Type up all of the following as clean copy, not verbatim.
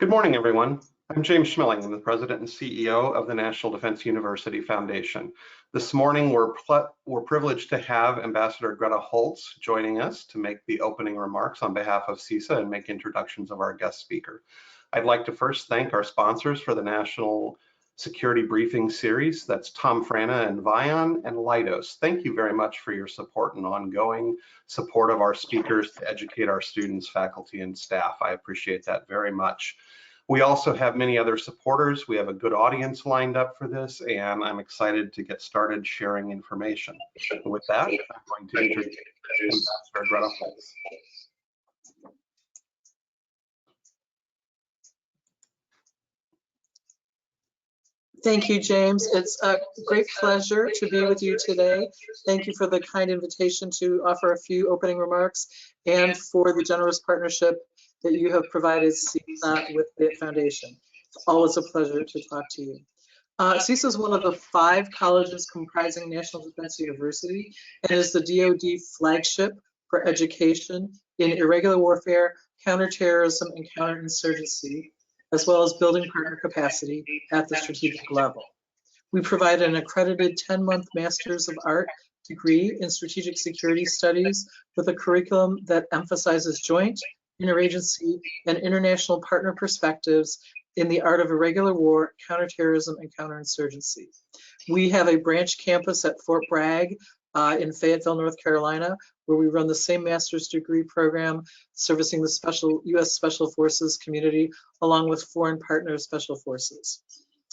Good morning, everyone. I'm James Schmeling. I'm the President and CEO of the National Defense University Foundation. This morning, we're privileged to have Ambassador Greta Holtz joining us to make the opening remarks on behalf of CISA and make introductions of our guest speaker. I'd like to first thank our sponsors for the National Security Briefing Series. That's Tom Frana and Vion and Leidos. Thank you very much for your support and ongoing support of our speakers to educate our students, faculty, and staff. I appreciate that very much. We also have many other supporters. We have a good audience lined up for this, and I'm excited to get started sharing information. And with that, I'm going to introduce Ambassador Greta Holtz. Thank you, James. It's a great pleasure to be with you today. Thank you for the kind invitation to offer a few opening remarks and for the generous partnership that you have provided CISA with the foundation. It's always a pleasure to talk to you. CISA is one of the 5 colleges comprising National Defense University and is the DoD flagship for education in irregular warfare, counterterrorism, and counterinsurgency, as well as building partner capacity at the strategic level. We provide an accredited 10-month Master's of Art degree in Strategic Security Studies with a curriculum that emphasizes joint, interagency, and international partner perspectives in the art of irregular war, counterterrorism, and counterinsurgency. We have a branch campus at Fort Bragg in Fayetteville, North Carolina, where we run the same master's degree program servicing the U.S. Special Forces community along with foreign partner special forces.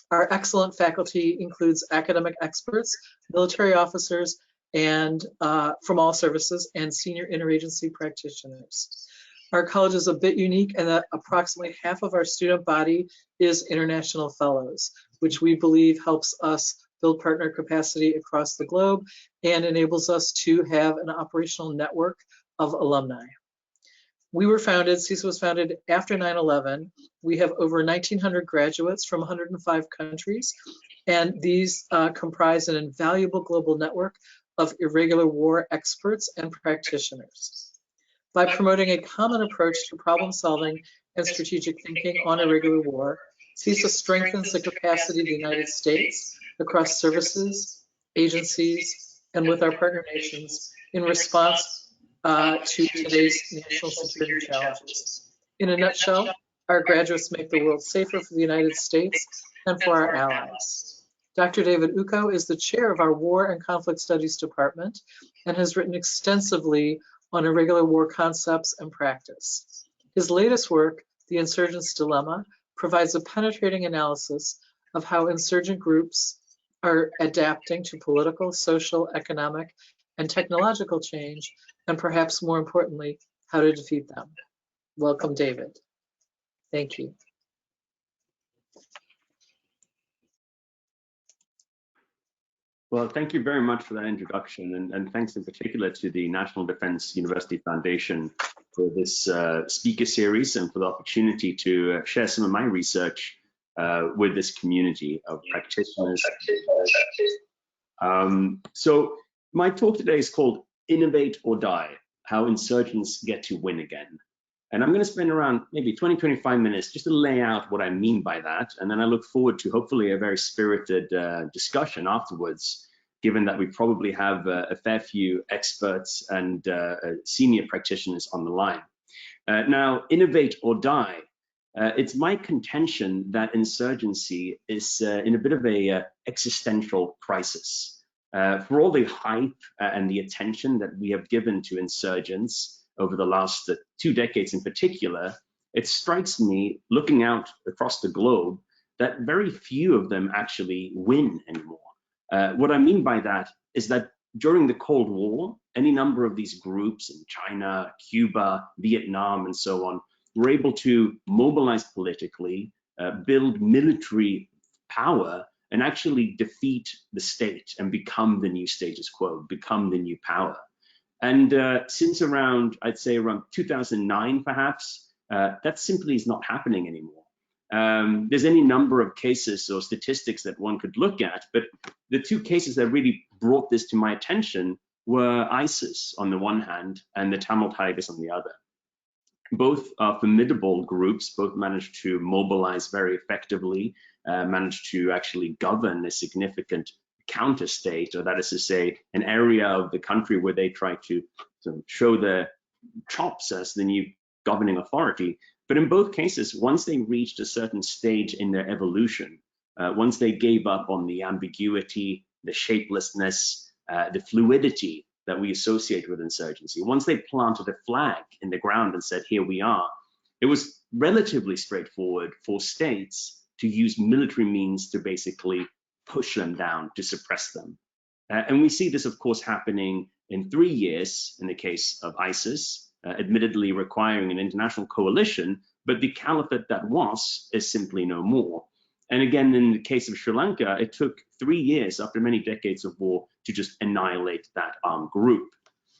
Our excellent faculty includes academic experts, military officers, and from all services, and senior interagency practitioners. Our college is a bit unique in that approximately half of our student body is international fellows, which we believe helps us build partner capacity across the globe and enables us to have an operational network of alumni. CISA was founded after 9/11. We have over 1,900 graduates from 105 countries, and these comprise an invaluable global network of irregular war experts and practitioners. By promoting a common approach to problem solving and strategic thinking on irregular war, CISA strengthens the capacity of the United States across services, agencies, and with our partner nations in response to today's national security challenges. In a nutshell, our graduates make the world safer for the United States and for our allies. Dr. David Ucko is the chair of our War and Conflict Studies Department and has written extensively on irregular war concepts and practice. His latest work, The Insurgent's Dilemma, provides a penetrating analysis of how insurgent groups are adapting to political, social, economic, and technological change, and perhaps more importantly, how to defeat them. Welcome, David. Thank you. Well, thank you very much for that introduction, and thanks in particular to the National Defense University Foundation for this speaker series and for the opportunity to share some of my research with this community of practitioners. So my talk today is called Innovate or Die, How Insurgents Get to Win Again. And I'm going to spend around maybe 20-25 minutes just to lay out what I mean by that. And then I look forward to hopefully a very spirited discussion afterwards, given that we probably have a fair few experts and senior practitioners on the line. Now, innovate or die. It's my contention that insurgency is in a bit of a existential crisis. For all the hype and the attention that we have given to insurgents over the last 2 decades in particular, it strikes me, looking out across the globe, that very few of them actually win anymore. What I mean by that is that during the Cold War, any number of these groups in China, Cuba, Vietnam, and so on, were able to mobilize politically, build military power, and actually defeat the state and become the new status quo, become the new power. And since around, I'd say around 2009, perhaps, that simply is not happening anymore. There's any number of cases or statistics that one could look at, but the 2 cases that really brought this to my attention were ISIS on the one hand and the Tamil Tigers on the other. Both are formidable groups, both managed to mobilize very effectively, managed to actually govern a significant counter state, or that is to say, an area of the country where they try to sort of show their chops as the new governing authority. But in both cases, once they reached a certain stage in their evolution, once they gave up on the ambiguity, the shapelessness, the fluidity that we associate with insurgency, once they planted a flag in the ground and said, here we are, it was relatively straightforward for states to use military means to basically push them down, to suppress them. And we see this, of course, happening in 3 years in the case of ISIS, admittedly requiring an international coalition, but the caliphate that was is simply no more. And again, in the case of Sri Lanka, it took 3 years after many decades of war to just annihilate that armed group.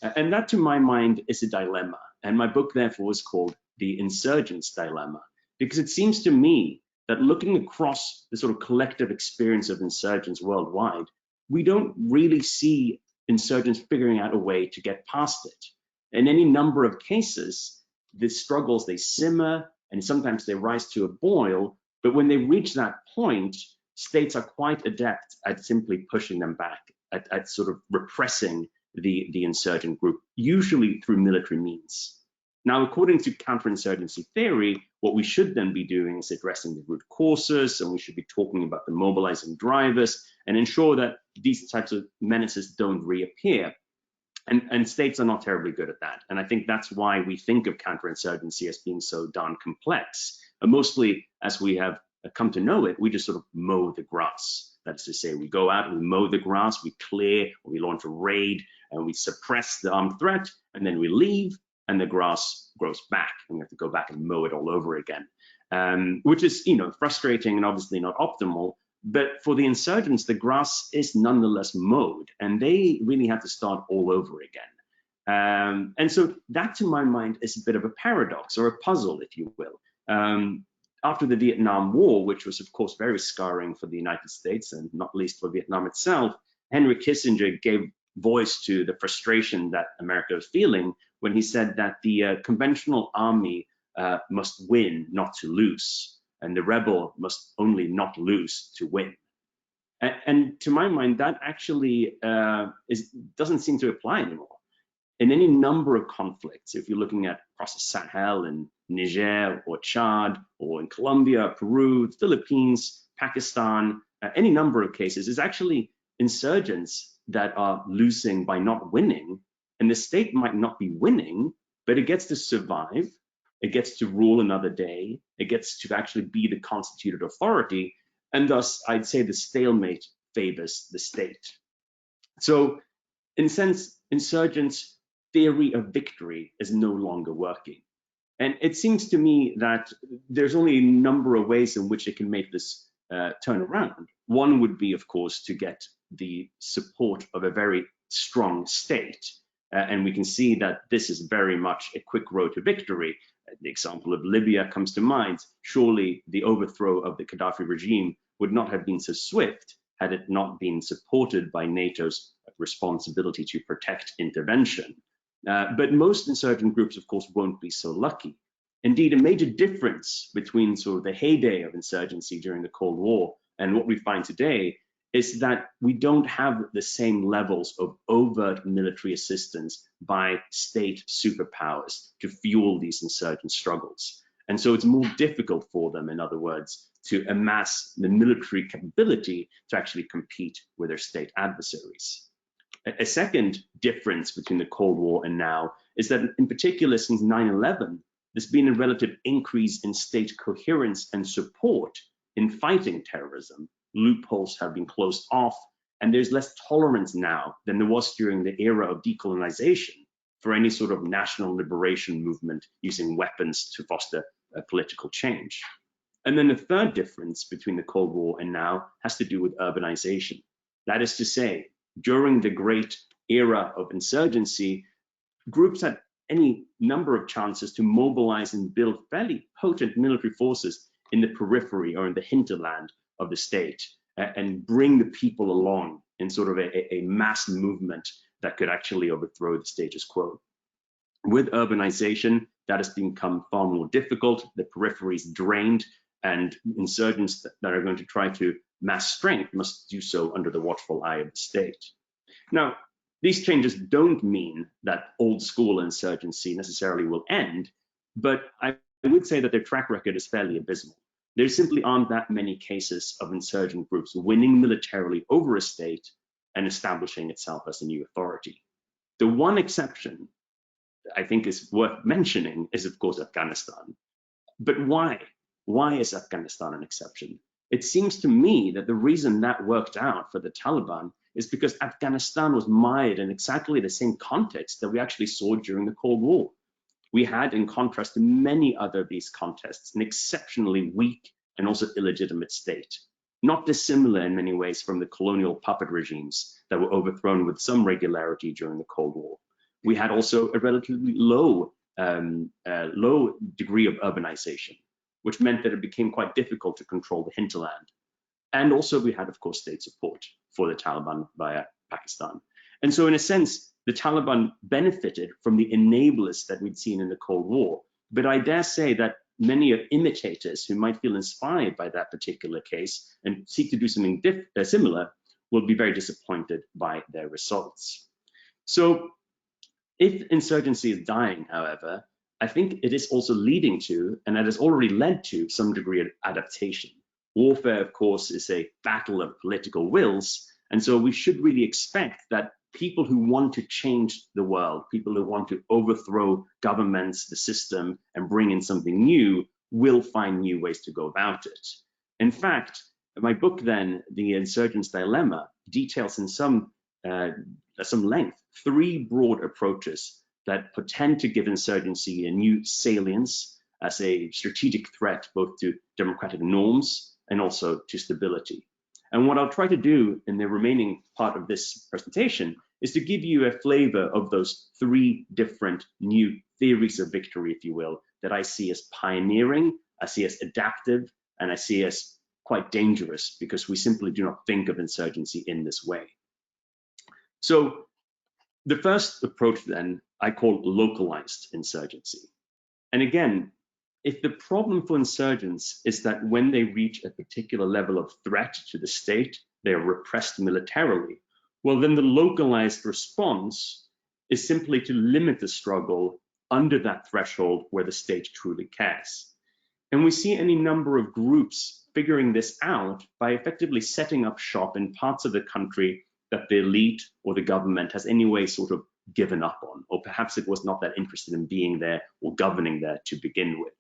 And that, to my mind, is a dilemma. And my book, therefore, is called The Insurgents Dilemma, because it seems to me that looking across the sort of collective experience of insurgents worldwide, we don't really see insurgents figuring out a way to get past it. In any number of cases, the struggles, they simmer, and sometimes they rise to a boil, but when they reach that point, states are quite adept at simply pushing them back, at sort of repressing the insurgent group, usually through military means. Now, according to counterinsurgency theory, what we should then be doing is addressing the root causes, and we should be talking about the mobilizing drivers and ensure that these types of menaces don't reappear. And states are not terribly good at that. And I think that's why we think of counterinsurgency as being so darn complex. And mostly, as we have come to know it, we just sort of mow the grass. That's to say, we go out and we mow the grass, we clear, or we launch a raid, and we suppress the armed threat, and then we leave, and the grass grows back, and we have to go back and mow it all over again, which is, frustrating and obviously not optimal. But for the insurgents, the grass is nonetheless mowed, and they really have to start all over again. And so that, to my mind, is a bit of a paradox or a puzzle, if you will. After the Vietnam War, which was, of course, very scarring for the United States and not least for Vietnam itself, Henry Kissinger gave voice to the frustration that America was feeling when he said that the conventional army must win, not to lose, and the rebel must only not lose to win. And to my mind, that actually doesn't seem to apply anymore. In any number of conflicts, if you're looking at across the Sahel in Niger or Chad, or in Colombia, Peru, Philippines, Pakistan, any number of cases, it's actually insurgents that are losing by not winning, and the state might not be winning, but it gets to survive, it gets to rule another day, it gets to actually be the constituted authority, and thus I'd say the stalemate favors the state. So in a sense, insurgents' theory of victory is no longer working. And it seems to me that there's only a number of ways in which it can make this turn around. One would be, of course, to get the support of a very strong state. And we can see that this is very much a quick road to victory. The example of Libya comes to mind. Surely the overthrow of the Gaddafi regime would not have been so swift had it not been supported by NATO's responsibility to protect intervention. But most insurgent groups, of course, won't be so lucky. Indeed, a major difference between sort of the heyday of insurgency during the Cold War and what we find today is that we don't have the same levels of overt military assistance by state superpowers to fuel these insurgent struggles. And so it's more difficult for them, in other words, to amass the military capability to actually compete with their state adversaries. A second difference between the Cold War and now is that, in particular, since 9/11, there's been a relative increase in state coherence and support in fighting terrorism. Loopholes have been closed off, and there's less tolerance now than there was during the era of decolonization for any sort of national liberation movement using weapons to foster a political change. And then the third difference between the Cold War and now has to do with urbanization. That is to say, during the great era of insurgency, groups had any number of chances to mobilize and build fairly potent military forces in the periphery or in the hinterland of the state and bring the people along in sort of a mass movement that could actually overthrow the status quo. With urbanization, that has become far more difficult, the peripheries drained, and insurgents that are going to try to mass strength must do so under the watchful eye of the state. Now, these changes don't mean that old school insurgency necessarily will end, but I would say that their track record is fairly abysmal. There simply aren't that many cases of insurgent groups winning militarily over a state and establishing itself as a new authority. The one exception I think is worth mentioning is, of course, Afghanistan. But why? Why is Afghanistan an exception? It seems to me that the reason that worked out for the Taliban is because Afghanistan was mired in exactly the same context that we actually saw during the Cold War. We had, in contrast to many other of these contexts, an exceptionally weak and also illegitimate state, not dissimilar in many ways from the colonial puppet regimes that were overthrown with some regularity during the Cold War. We had also a relatively low degree of urbanization, which meant that it became quite difficult to control the hinterland. And also we had, of course, state support for the Taliban via Pakistan. And so in a sense, the Taliban benefited from the enablers that we'd seen in the Cold War. But I dare say that many imitators who might feel inspired by that particular case and seek to do something similar will be very disappointed by their results. So if insurgency is dying, however, I think it is also leading to, and it has already led to, some degree of adaptation. Warfare, of course, is a battle of political wills, and so we should really expect that people who want to change the world, people who want to overthrow governments, the system, and bring in something new, will find new ways to go about it. In fact, my book then, The Insurgent's Dilemma, details in some length 3 broad approaches that pretend to give insurgency a new salience as a strategic threat both to democratic norms and also to stability. And what I'll try to do in the remaining part of this presentation is to give you a flavor of those 3 different new theories of victory, if you will, that I see as pioneering, I see as adaptive, and I see as quite dangerous because we simply do not think of insurgency in this way. So the first approach then I call localized insurgency. And again, if the problem for insurgents is that when they reach a particular level of threat to the state, they are repressed militarily, well, then the localized response is simply to limit the struggle under that threshold where the state truly cares. And we see any number of groups figuring this out by effectively setting up shop in parts of the country that the elite or the government has anyway sort of given up on, or perhaps it was not that interested in being there or governing there to begin with.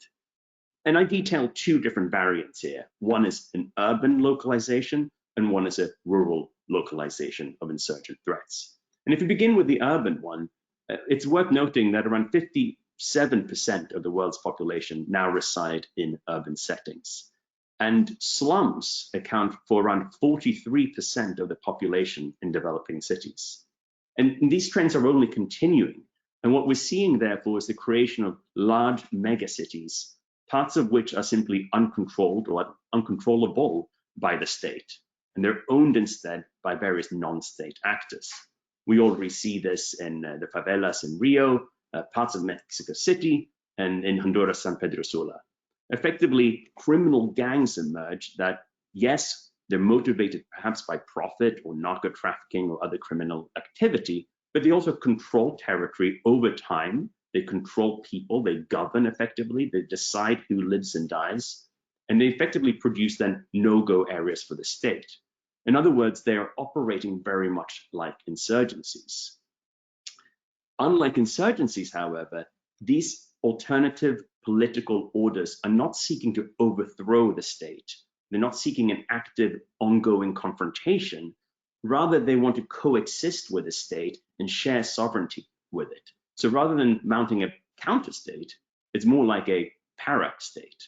And I detail 2 different variants here. One is an urban localization, and one is a rural localization of insurgent threats. And if we begin with the urban one, it's worth noting that around 57% of the world's population now reside in urban settings. And slums account for around 43% of the population in developing cities. And these trends are only continuing. And what we're seeing, therefore, is the creation of large megacities, parts of which are simply uncontrolled or uncontrollable by the state. And they're owned instead by various non-state actors. We already see this in the favelas in Rio, parts of Mexico City, and in Honduras, San Pedro Sula. Effectively, criminal gangs emerge that, yes, they're motivated perhaps by profit or narco trafficking or other criminal activity, but they also control territory over time. They control people, they govern effectively, they decide who lives and dies, and they effectively produce then no-go areas for the state. In other words, they are operating very much like insurgencies. Unlike insurgencies, however, these alternative political orders are not seeking to overthrow the state. They're not seeking an active, ongoing confrontation. Rather, they want to coexist with the state and share sovereignty with it. So rather than mounting a counter-state, it's more like a para-state.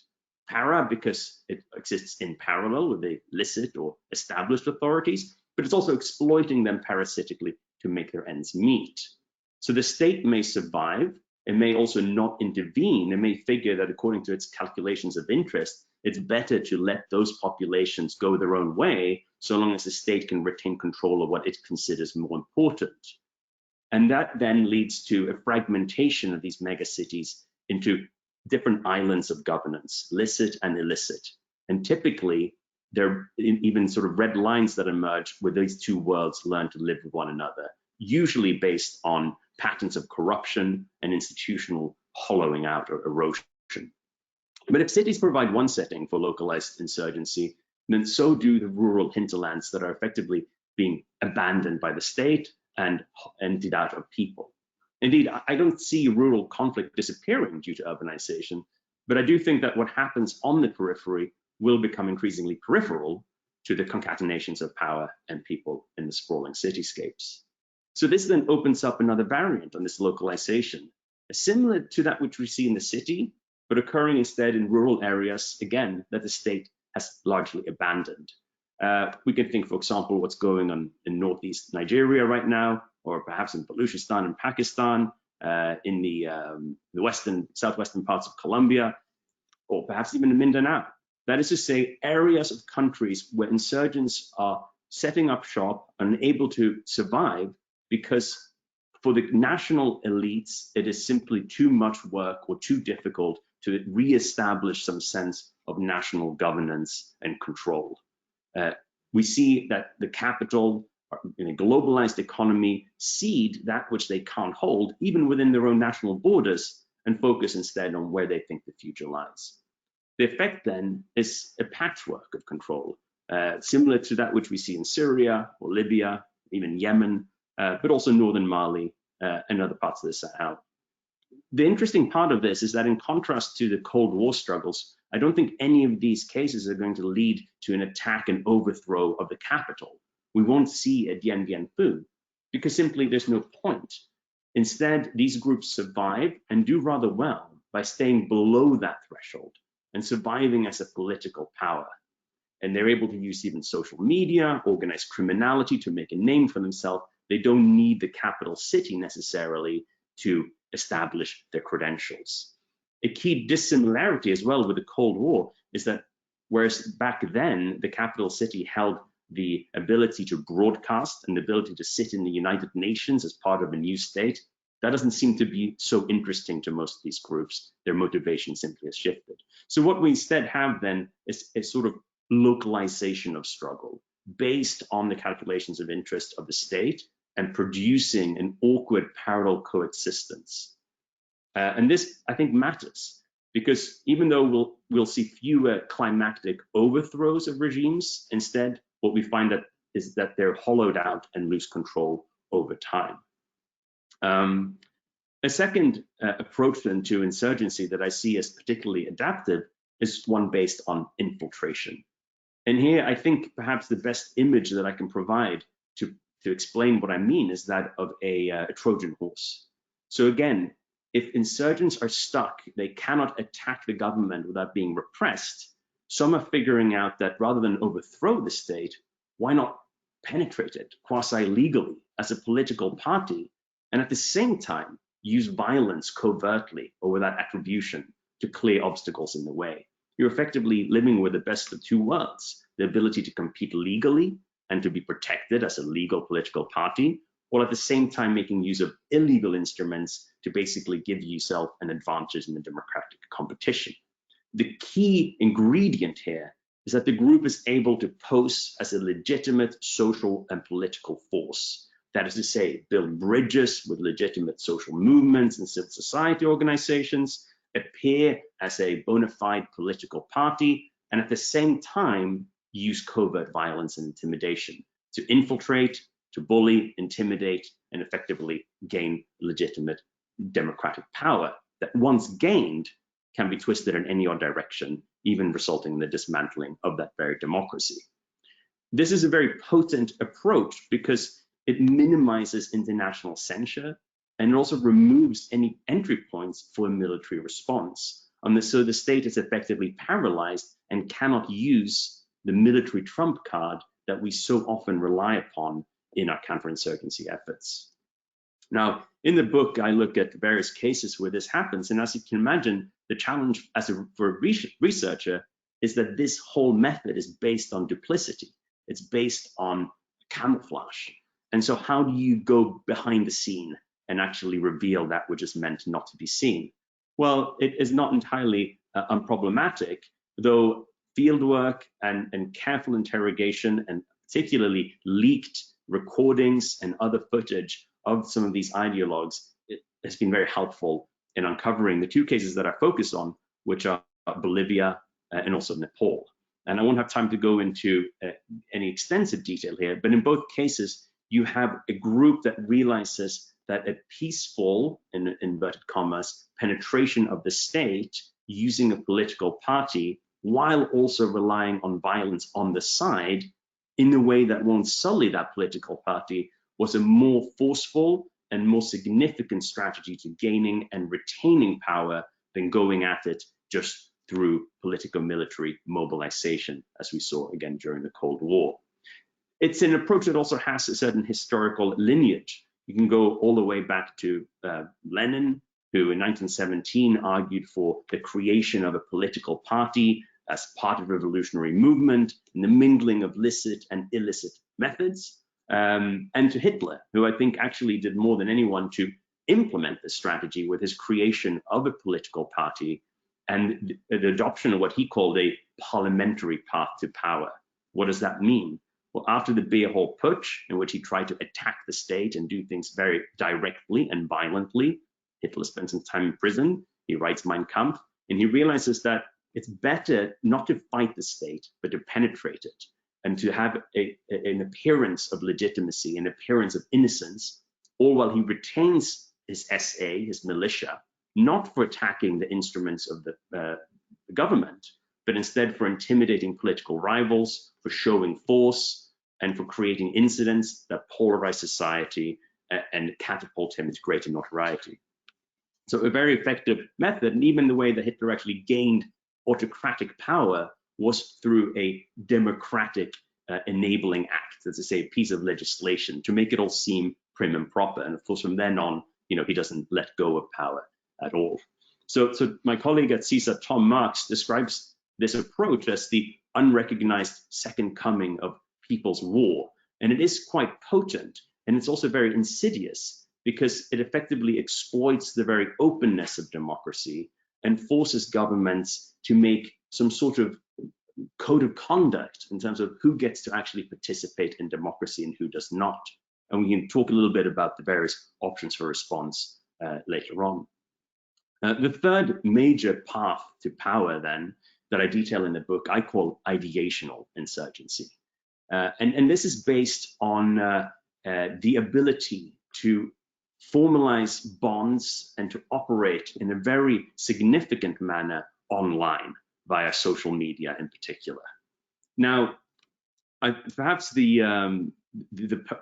Para because it exists in parallel with the illicit or established authorities, but it's also exploiting them parasitically to make their ends meet. So the state may survive, it may also not intervene, it may figure that according to its calculations of interest, it's better to let those populations go their own way so long as the state can retain control of what it considers more important. And that then leads to a fragmentation of these megacities into different islands of governance, licit and illicit. And typically, there are even sort of red lines that emerge where these two worlds learn to live with one another, usually based on patterns of corruption and institutional hollowing out or erosion. But if cities provide one setting for localized insurgency, then so do the rural hinterlands that are effectively being abandoned by the state and emptied out of people. Indeed, I don't see rural conflict disappearing due to urbanization, but I do think that what happens on the periphery will become increasingly peripheral to the concatenations of power and people in the sprawling cityscapes. So this then opens up another variant on this localization, similar to that which we see in the city, but occurring instead in rural areas, again, that the state has largely abandoned. We can think, for example, what's going on in northeast Nigeria right now, or perhaps in Baluchistan and Pakistan, in the southwestern parts of Colombia, or perhaps even in Mindanao. That is to say, areas of countries where insurgents are setting up shop, unable to survive, because for the national elites, it is simply too much work or too difficult to re-establish some sense of national governance and control. We see that the capital in a globalized economy cede that which they can't hold, even within their own national borders, and focus instead on where they think the future lies. The effect then is a patchwork of control, similar to that which we see in Syria or Libya, even Yemen, but also northern Mali and other parts of the Sahel. The interesting part of this is that in contrast to the Cold War struggles, I don't think any of these cases are going to lead to an attack and overthrow of the capital. We won't see a Dien Bien Phu because simply there's no point. Instead, these groups survive and do rather well by staying below that threshold and surviving as a political power. And they're able to use even social media, organized criminality to make a name for themselves. They don't need the capital city necessarily to establish their credentials. A key dissimilarity as well with the Cold War is that whereas back then the capital city held the ability to broadcast and the ability to sit in the United Nations as part of a new state, that doesn't seem to be so interesting to most of these groups. Their motivation simply has shifted. So what we instead have then is a sort of localization of struggle based on the calculations of interest of the state and producing an awkward parallel coexistence. And this, I think, matters because even though we'll see fewer climactic overthrows of regimes, instead, what we find is that they're hollowed out and lose control over time. A second approach then to insurgency that I see as particularly adaptive is one based on infiltration. And here I think perhaps the best image that I can provide to explain what I mean is that of a Trojan horse. So again, if insurgents are stuck, they cannot attack the government without being repressed. Some are figuring out that rather than overthrow the state, why not penetrate it quasi-legally as a political party, and at the same time use violence covertly or without attribution to clear obstacles in the way. You're effectively living with the best of two worlds, the ability to compete legally and to be protected as a legal political party, while at the same time making use of illegal instruments to basically give yourself an advantage in the democratic competition. The key ingredient here is that the group is able to pose as a legitimate social and political force. That is to say, build bridges with legitimate social movements and civil society organizations, appear as a bona fide political party, and at the same time, use covert violence and intimidation to infiltrate, to bully, intimidate, and effectively gain legitimate democratic power that once gained can be twisted in any odd direction, even resulting in the dismantling of that very democracy. This is a very potent approach because it minimizes international censure and it also removes any entry points for a military response. So the state is effectively paralyzed and cannot use the military trump card that we so often rely upon in our counterinsurgency efforts. Now, in the book, I look at various cases where this happens, and as you can imagine, the challenge for a researcher is that this whole method is based on duplicity. It's based on camouflage. And so how do you go behind the scene and actually reveal that which is meant not to be seen. Well, it is not entirely unproblematic, though fieldwork and careful interrogation, and particularly leaked recordings and other footage of some of these ideologues, it has been very helpful in uncovering the two cases that I focus on, which are Bolivia and also Nepal. And I won't have time to go into any extensive detail here, but in both cases, you have a group that realizes that a peaceful, in inverted commas, penetration of the state using a political party, while also relying on violence on the side, in a way that won't sully that political party, was a more forceful and more significant strategy to gaining and retaining power than going at it just through politico-military mobilization, as we saw again during the Cold War. It's an approach that also has a certain historical lineage. You can go all the way back to Lenin, who in 1917 argued for the creation of a political party as part of the revolutionary movement and the mingling of licit and illicit methods, and to Hitler, who I think actually did more than anyone to implement this strategy with his creation of a political party and the adoption of what he called a parliamentary path to power. What does that mean? Well, after the Beer Hall Putsch, in which he tried to attack the state and do things very directly and violently, Hitler spent some time in prison, he writes Mein Kampf, and he realizes that it's better not to fight the state, but to penetrate it, and to have an appearance of legitimacy, an appearance of innocence, all while he retains his SA, his militia, not for attacking the instruments of the government, but instead for intimidating political rivals, for showing force, and for creating incidents that polarize society and catapult him into greater notoriety. So a very effective method, and even the way that Hitler actually gained autocratic power was through a democratic enabling act, as I say, a piece of legislation to make it all seem prim and proper. And of course, from then on, he doesn't let go of power at all. So my colleague at CISA, Tom Marks, describes this approach as the unrecognized second coming of people's war. And it is quite potent, and it's also very insidious because it effectively exploits the very openness of democracy and forces governments to make some sort of code of conduct in terms of who gets to actually participate in democracy and who does not. And we can talk a little bit about the various options for response later on. The third major path to power then that I detail in the book, I call ideational insurgency. And this is based on the ability to formalize bonds and to operate in a very significant manner online via social media in particular. Now, perhaps the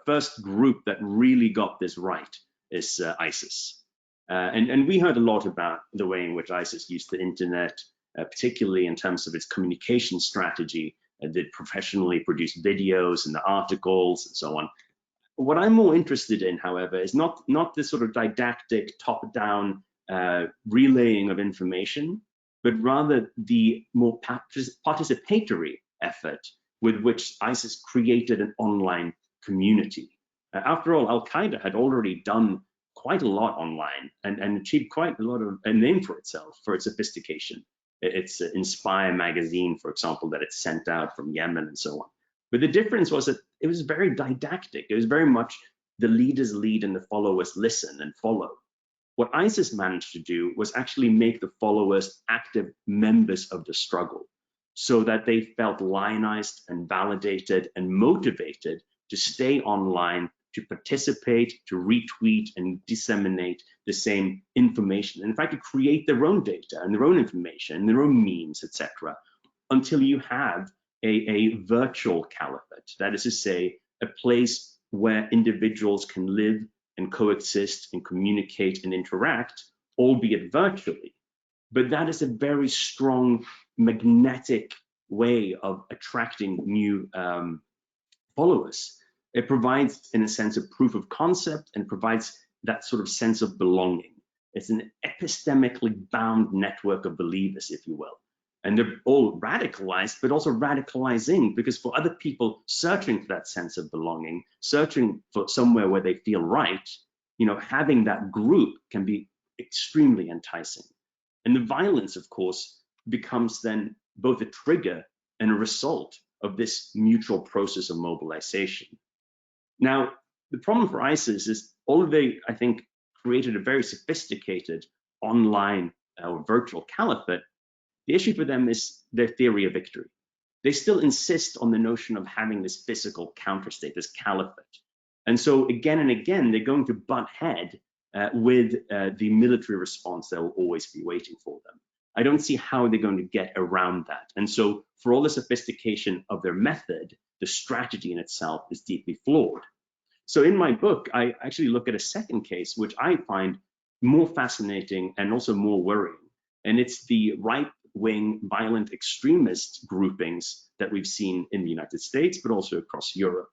first group that really got this right is ISIS. And we heard a lot about the way in which ISIS used the internet, particularly in terms of its communication strategy. Did professionally produce videos and the articles and so on. What I'm more interested in, however, is not this sort of didactic top-down relaying of information, but rather the more participatory effort with which ISIS created an online community. After all, Al-Qaeda had already done quite a lot online and achieved quite a lot of a name for itself for its sophistication. It's Inspire magazine, for example, that it sent out from Yemen and so on. But the difference was that it was very didactic. It was very much the leaders lead and the followers listen and follow. What ISIS managed to do was actually make the followers active members of the struggle so that they felt lionized and validated and motivated to stay online, to participate, to retweet and disseminate the same information. And in fact, to create their own data and their own information, and their own memes, etc., until you have a virtual caliphate. That is to say, a place where individuals can live and coexist and communicate and interact, albeit virtually. But that is a very strong magnetic way of attracting new followers. It provides, in a sense, a proof of concept and provides that sort of sense of belonging. It's an epistemically bound network of believers, if you will. And they're all radicalized, but also radicalizing, because for other people searching for that sense of belonging, searching for somewhere where they feel right, having that group can be extremely enticing. And the violence, of course, becomes then both a trigger and a result of this mutual process of mobilization. Now, the problem for ISIS is, although they, I think, created a very sophisticated online or virtual caliphate, the issue for them is their theory of victory. They still insist on the notion of having this physical counterstate, this caliphate. And so again and again, they're going to butt head with the military response that will always be waiting for them. I don't see how they're going to get around that. And so for all the sophistication of their method, the strategy in itself is deeply flawed. So in my book, I actually look at a second case, which I find more fascinating and also more worrying. And it's the right-wing violent extremist groupings that we've seen in the United States, but also across Europe.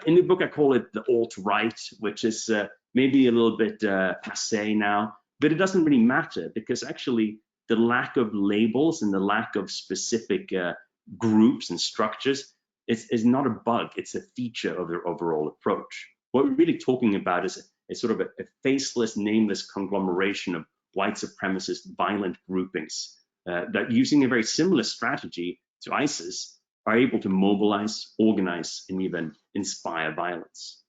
In the book, I call it the alt-right, which is maybe a little bit passé now, but it doesn't really matter, because actually the lack of labels and the lack of specific groups and structures is not a bug, it's a feature of their overall approach. What we're really talking about is sort of a faceless, nameless conglomeration of white supremacist violent groupings that, using a very similar strategy to ISIS, are able to mobilize, organize, and even inspire violence.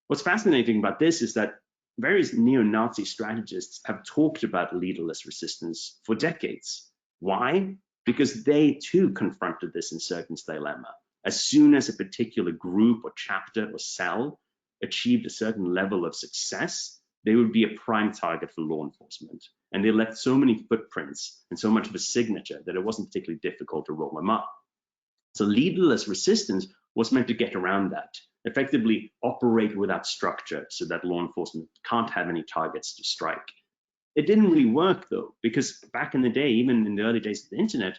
What's fascinating about this is that various neo-Nazi strategists have talked about leaderless resistance for decades. Why? Because they too confronted this insurgent's dilemma. As soon as a particular group or chapter or cell achieved a certain level of success, they would be a prime target for law enforcement. And they left so many footprints and so much of a signature that it wasn't particularly difficult to roll them up. So leaderless resistance was meant to get around that, effectively operate without structure so that law enforcement can't have any targets to strike. It didn't really work though, because back in the day, even in the early days of the internet,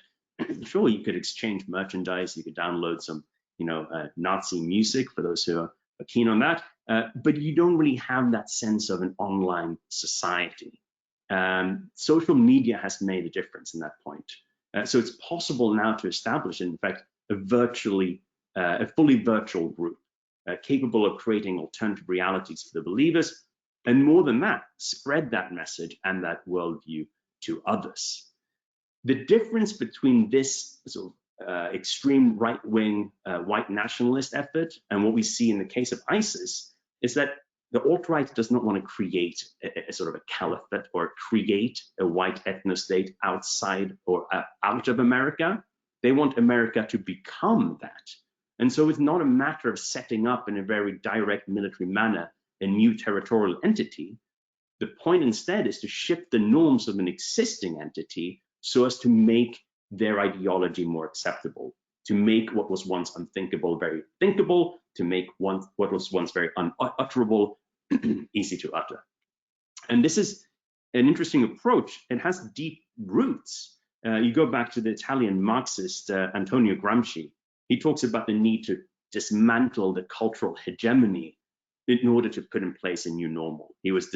sure, you could exchange merchandise, you could download some, Nazi music for those who are keen on that, but you don't really have that sense of an online society. Social media has made a difference in that point. So it's possible now to establish, in fact, a fully virtual group capable of creating alternative realities for the believers, and more than that, spread that message and that worldview to others. The difference between this sort of extreme right-wing white nationalist effort and what we see in the case of ISIS is that the alt-right does not want to create a sort of a caliphate or create a white ethno-state outside or out of America. They want America to become that. And so it's not a matter of setting up in a very direct military manner a new territorial entity. The point instead is to shift the norms of an existing entity so as to make their ideology more acceptable, to make what was once unthinkable very thinkable, to make what was once very unutterable easy to utter. And this is an interesting approach. It has deep roots. You go back to the Italian Marxist Antonio Gramsci. He talks about the need to dismantle the cultural hegemony in order to put in place a new normal. He was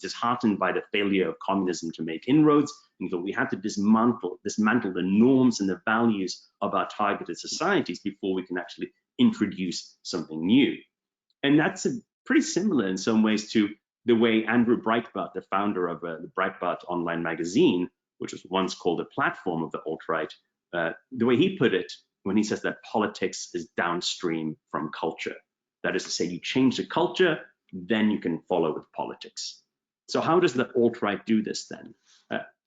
disheartened by the failure of communism to make inroads, and so we had to dismantle the norms and the values of our targeted societies before we can actually introduce something new. And that's pretty similar in some ways to the way Andrew Breitbart, the founder of the Breitbart online magazine, which was once called a platform of the alt-right, the way he put it when he says that politics is downstream from culture. That is to say, you change the culture, then you can follow with politics. So how does the alt-right do this then?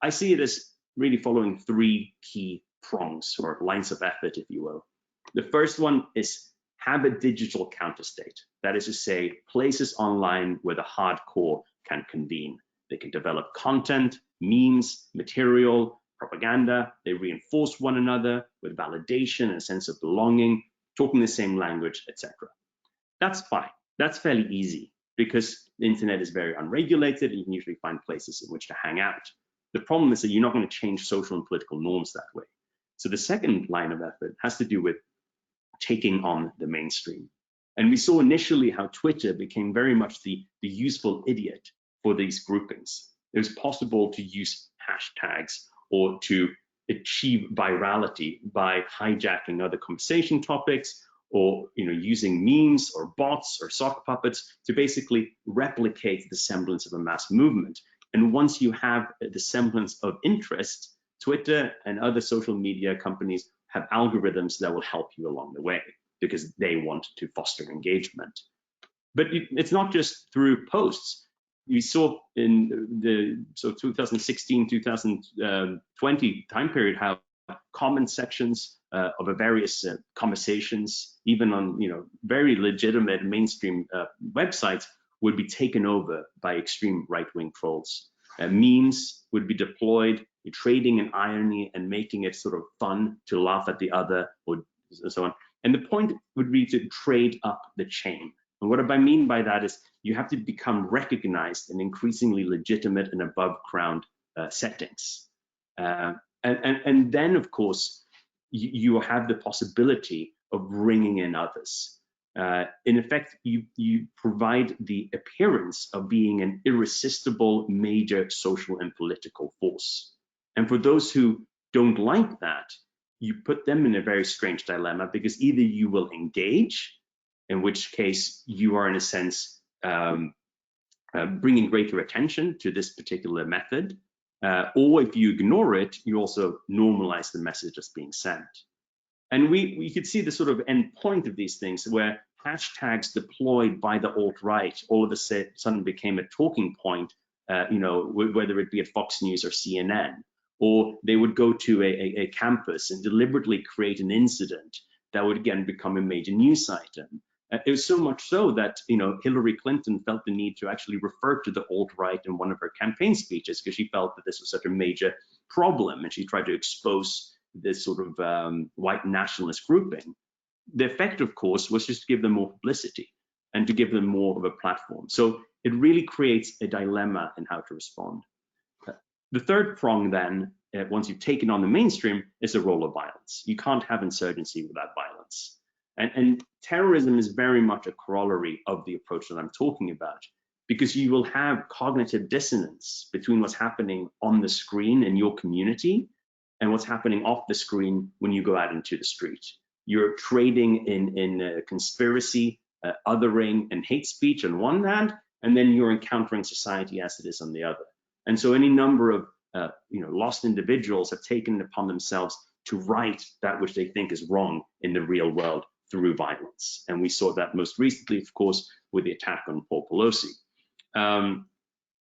I see it as really following three key prongs or lines of effort, if you will. The first one is have a digital counterstate. That is to say, places online where the hardcore can convene. They can develop content, memes, material, propaganda. They reinforce one another with validation and a sense of belonging, talking the same language, etc. That's fine. That's fairly easy because the internet is very unregulated and you can usually find places in which to hang out. The problem is that you're not going to change social and political norms that way. So the second line of effort has to do with taking on the mainstream. And we saw initially how Twitter became very much the useful idiot for these groupings. It was possible to use hashtags or to achieve virality by hijacking other conversation topics or using memes or bots or sock puppets to basically replicate the semblance of a mass movement. And once you have the semblance of interest, Twitter and other social media companies have algorithms that will help you along the way because they want to foster engagement. But it's not just through posts. You saw in the 2016, 2020 time period how comment sections of various conversations, even on very legitimate mainstream websites, would be taken over by extreme right-wing trolls. Memes would be deployed, trading in irony and making it sort of fun to laugh at the other, or so on. And the point would be to trade up the chain. And what I mean by that is you have to become recognized in increasingly legitimate and above ground settings. And then, of course, you have the possibility of bringing in others. In effect, you provide the appearance of being an irresistible major social and political force. And for those who don't like that, you put them in a very strange dilemma, because either you will engage, in which case you are in a sense bringing greater attention to this particular method, or if you ignore it, you also normalize the message that's being sent. And we could see the sort of end point of these things where hashtags deployed by the alt-right all of a sudden became a talking point, whether it be at Fox News or CNN, or they would go to a campus and deliberately create an incident that would again become a major news item. It was so much so that Hillary Clinton felt the need to actually refer to the alt-right in one of her campaign speeches because she felt that this was such a major problem, and she tried to expose this sort of white nationalist grouping. The effect, of course, was just to give them more publicity and to give them more of a platform. So it really creates a dilemma in how to respond. The third prong then, once you've taken on the mainstream, is the role of violence. You can't have insurgency without violence. And terrorism is very much a corollary of the approach that I'm talking about, because you will have cognitive dissonance between what's happening on the screen in your community and what's happening off the screen when you go out into the street. You're trading in conspiracy, othering, and hate speech on one hand, and then you're encountering society as it is on the other. And so any number of lost individuals have taken it upon themselves to right that which they think is wrong in the real world through violence. And we saw that most recently, of course, with the attack on Paul Pelosi.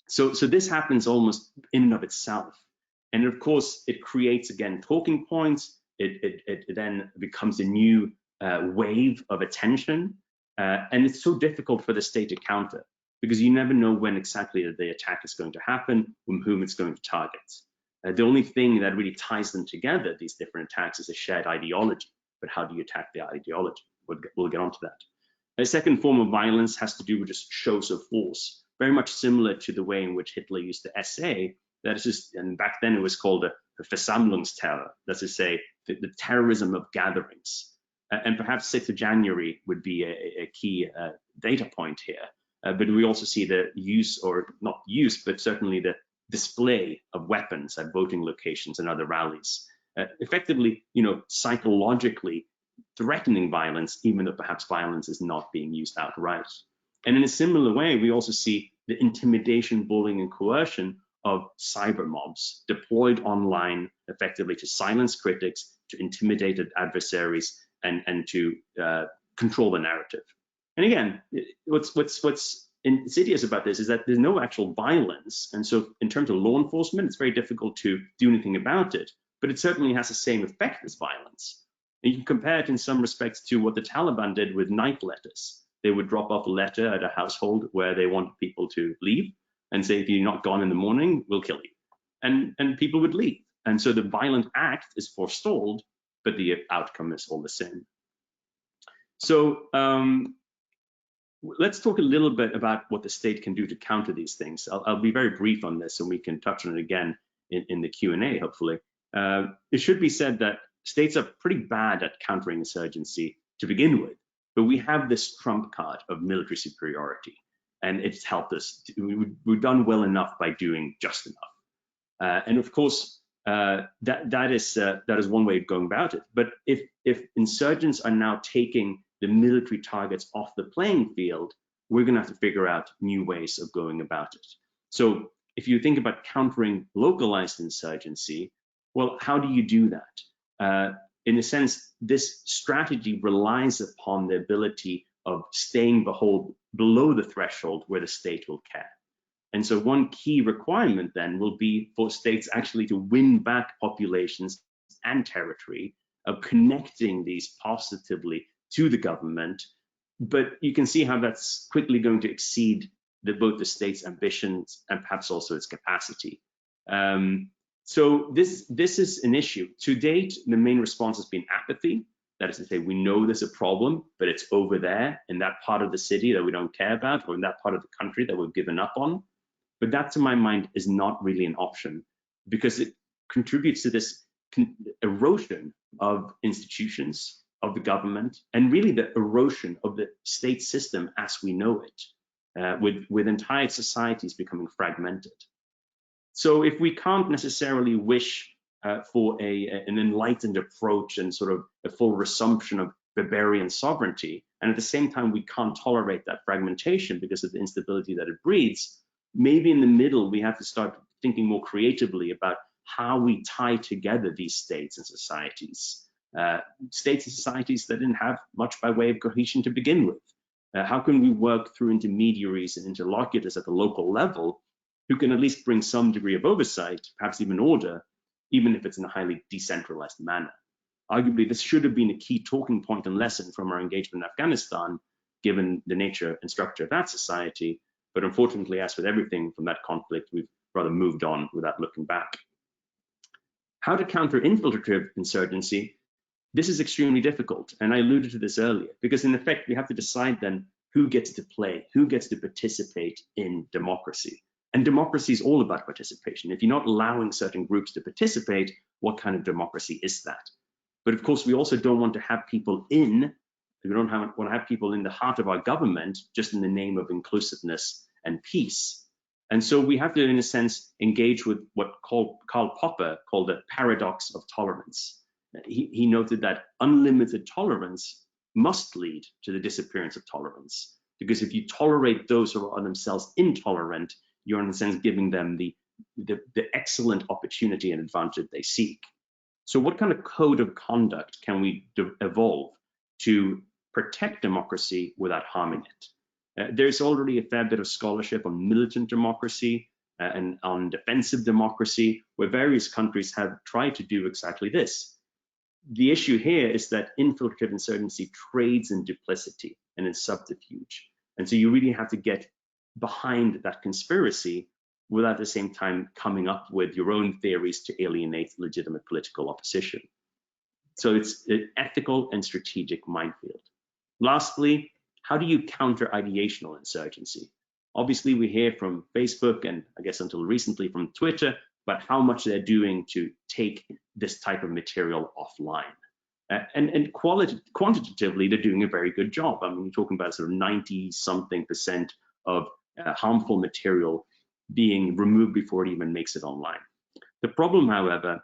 So this happens almost in and of itself. And of course, it creates, again, talking points. It then becomes a new wave of attention. And it's so difficult for the state to counter, because you never know when exactly the attack is going to happen, from whom it's going to target. The only thing that really ties them together, these different attacks, is a shared ideology. But how do you attack the ideology? We'll get onto that. A second form of violence has to do with just shows of force, very much similar to the way in which Hitler used the SA. That is just, and back then it was called the Versammlungsterror, that's to say, the terrorism of gatherings. And perhaps 6th of January would be a key data point here. But we also see the use, or not use, but certainly the display of weapons at voting locations and other rallies, effectively, psychologically threatening violence, even though perhaps violence is not being used outright. And in a similar way, we also see the intimidation, bullying, and coercion of cyber mobs deployed online, effectively to silence critics, to intimidate adversaries, and to control the narrative. And again, what's insidious about this is that there's no actual violence. And so in terms of law enforcement, it's very difficult to do anything about it, but it certainly has the same effect as violence. And you can compare it in some respects to what the Taliban did with night letters. They would drop off a letter at a household where they want people to leave and say, if you're not gone in the morning, we'll kill you. And people would leave. And so the violent act is forestalled, but the outcome is all the same. So let's talk a little bit about what the state can do to counter these things. I'll be very brief on this, and we can touch on it again in the Q&A, hopefully. It should be said that states are pretty bad at countering insurgency to begin with, but we have this trump card of military superiority, and it's helped us. We've done well enough by doing just enough. And of course, that is one way of going about it. But if insurgents are now taking the military targets off the playing field, we're going to have to figure out new ways of going about it. So if you think about countering localized insurgency, well, how do you do that? In a sense, this strategy relies upon the ability of staying below the threshold where the state will care. And so one key requirement then will be for states actually to win back populations and territory, of connecting these positively to the government. But you can see how that's quickly going to exceed both the state's ambitions and perhaps also its capacity. So this is an issue. To date, the main response has been apathy. That is to say, we know there's a problem, but it's over there in that part of the city that we don't care about, or in that part of the country that we've given up on. But that, to my mind, is not really an option, because it contributes to this erosion of institutions, of the government, and really the erosion of the state system as we know it, with entire societies becoming fragmented. So if we can't necessarily wish for an enlightened approach and sort of a full resumption of barbarian sovereignty, and at the same time we can't tolerate that fragmentation because of the instability that it breeds, maybe in the middle we have to start thinking more creatively about how we tie together these states and societies. States and societies that didn't have much by way of cohesion to begin with. How can we work through intermediaries and interlocutors at the local level who can at least bring some degree of oversight, perhaps even order, even if it's in a highly decentralized manner? Arguably, this should have been a key talking point and lesson from our engagement in Afghanistan, given the nature and structure of that society. But unfortunately, as with everything from that conflict, we've rather moved on without looking back. How to counter infiltrative insurgency? This is extremely difficult, and I alluded to this earlier, because in effect, we have to decide then who gets to play, who gets to participate in democracy. And democracy is all about participation. If you're not allowing certain groups to participate, what kind of democracy is that? But of course, we also don't want to have people in, we don't want to have people in the heart of our government just in the name of inclusiveness and peace. And so we have to, in a sense, engage with what Karl Popper called the paradox of tolerance. He noted that unlimited tolerance must lead to the disappearance of tolerance. Because if you tolerate those who are themselves intolerant, you're in a sense giving them the excellent opportunity and advantage they seek. So what kind of code of conduct can we evolve to protect democracy without harming it? There's already a fair bit of scholarship on militant democracy and on defensive democracy, where various countries have tried to do exactly this. The issue here is that infiltrative insurgency trades in duplicity and in subterfuge. And so you really have to get behind that conspiracy without at the same time coming up with your own theories to alienate legitimate political opposition. So it's an ethical and strategic minefield. Lastly, how do you counter ideational insurgency? Obviously, we hear from Facebook and I guess until recently from Twitter about how much they're doing to take this type of material offline. And quantitatively, they're doing a very good job. I mean, you're talking about sort of 90-something% of harmful material being removed before it even makes it online. The problem, however,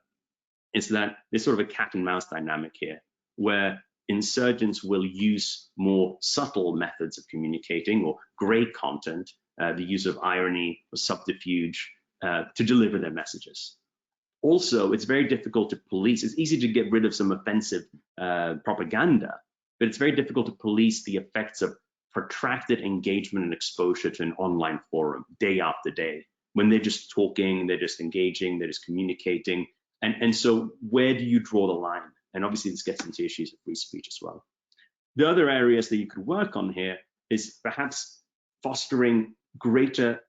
is that there's sort of a cat and mouse dynamic here, where insurgents will use more subtle methods of communicating or gray content, the use of irony or subterfuge to deliver their messages. Also, it's very difficult to police. It's easy to get rid of some offensive propaganda, but it's very difficult to police the effects of protracted engagement and exposure to an online forum day after day, when they're just talking, they're just engaging, they're just communicating. And so where do you draw the line? And obviously this gets into issues of free speech as well. The other areas that you could work on here is perhaps fostering greater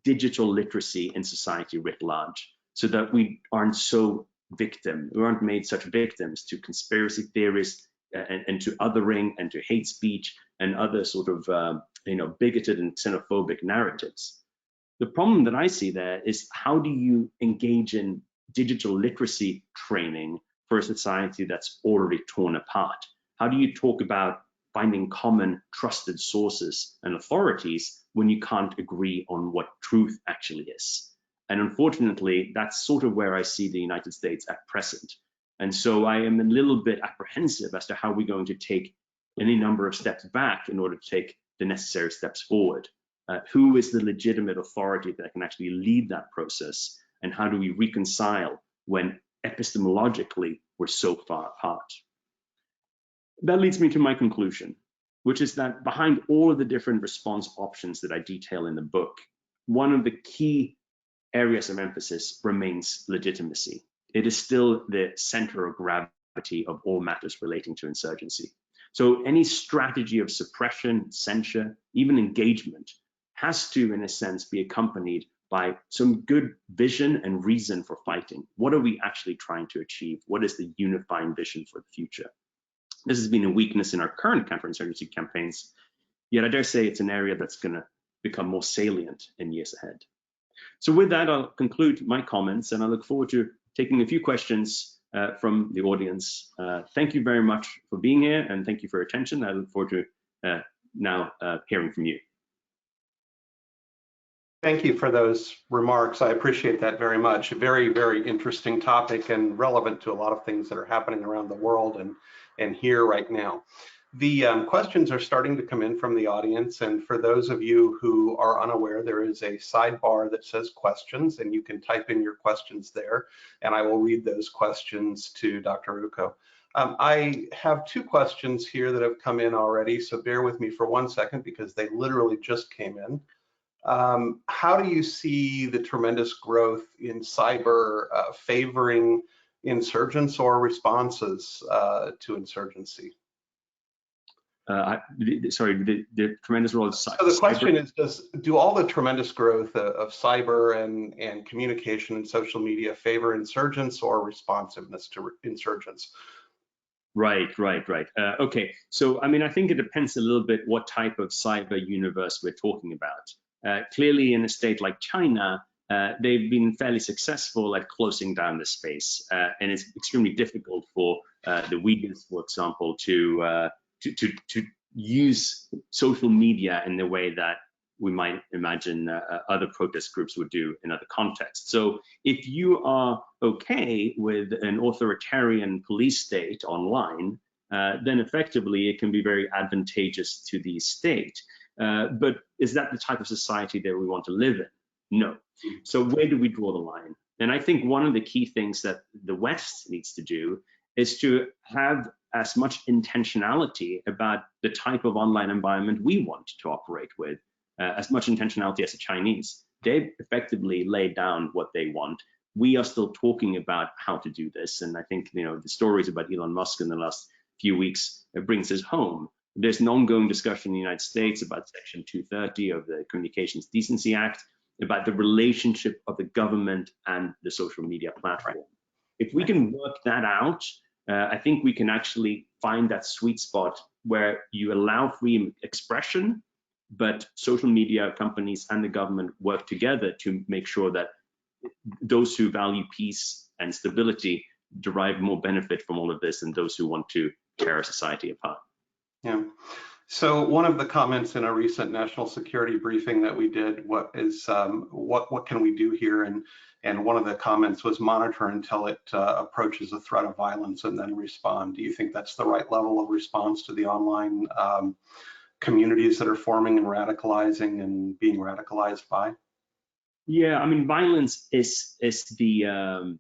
digital literacy in society writ large, so that we aren't made such victims to conspiracy theories and to othering and to hate speech and other sort of bigoted and xenophobic narratives. The problem that I see there is, how do you engage in digital literacy training for a society that's already torn apart? How do you talk about finding common trusted sources and authorities when you can't agree on what truth actually is? And unfortunately, that's sort of where I see the United States at present. And so I am a little bit apprehensive as to how we're going to take any number of steps back in order to take the necessary steps forward. Who is the legitimate authority that can actually lead that process, and how do we reconcile when epistemologically we're so far apart? That leads me to my conclusion, which is that behind all of the different response options that I detail in the book, one of the key areas of emphasis remains legitimacy. It is still the center of gravity of all matters relating to insurgency. So any strategy of suppression, censure, even engagement has to, in a sense, be accompanied by some good vision and reason for fighting. What are we actually trying to achieve? What is the unifying vision for the future? This has been a weakness in our current counterinsurgency campaigns, yet I dare say it's an area that's going to become more salient in years ahead. So with that, I'll conclude my comments, and I look forward to taking a few questions from the audience. Thank you very much for being here, and thank you for your attention. I look forward to now hearing from you. Thank you for those remarks. I appreciate that very much. A very, very interesting topic and relevant to a lot of things that are happening around the world and here right now. The questions are starting to come in from the audience, and for those of you who are unaware, there is a sidebar that says questions, and you can type in your questions there, and I will read those questions to Dr. Ucko. I have two questions here that have come in already, so bear with me for 1 second because they literally just came in. How do you see the tremendous growth in cyber favoring insurgents or responses to insurgency? Sorry, the tremendous role of cyber. So the question is, do all the tremendous growth of cyber and communication and social media favor insurgents or responsiveness to insurgents? Right. Okay, so I mean, I think it depends a little bit what type of cyber universe we're talking about. Clearly, in a state like China, they've been fairly successful at closing down the space, and it's extremely difficult for the Uyghurs, for example, to use social media in the way that we might imagine other protest groups would do in other contexts. So if you are okay with an authoritarian police state online, then effectively it can be very advantageous to the state. But is that the type of society that we want to live in? No. So where do we draw the line? And I think one of the key things that the West needs to do is to have as much intentionality about the type of online environment we want to operate with, as much intentionality as the Chinese. They've effectively laid down what they want. We are still talking about how to do this. And I think, the stories about Elon Musk in the last few weeks brings us home. There's an ongoing discussion in the United States about Section 230 of the Communications Decency Act, about the relationship of the government and the social media platform. If we can work that out, I think we can actually find that sweet spot where you allow free expression, but social media companies and the government work together to make sure that those who value peace and stability derive more benefit from all of this than those who want to tear our society apart. Yeah. So one of the comments in a recent national security briefing that we did, what can we do here? And one of the comments was monitor until it approaches a threat of violence and then respond. Do you think that's the right level of response to the online communities that are forming and radicalizing and being radicalized by? Yeah, I mean, violence is the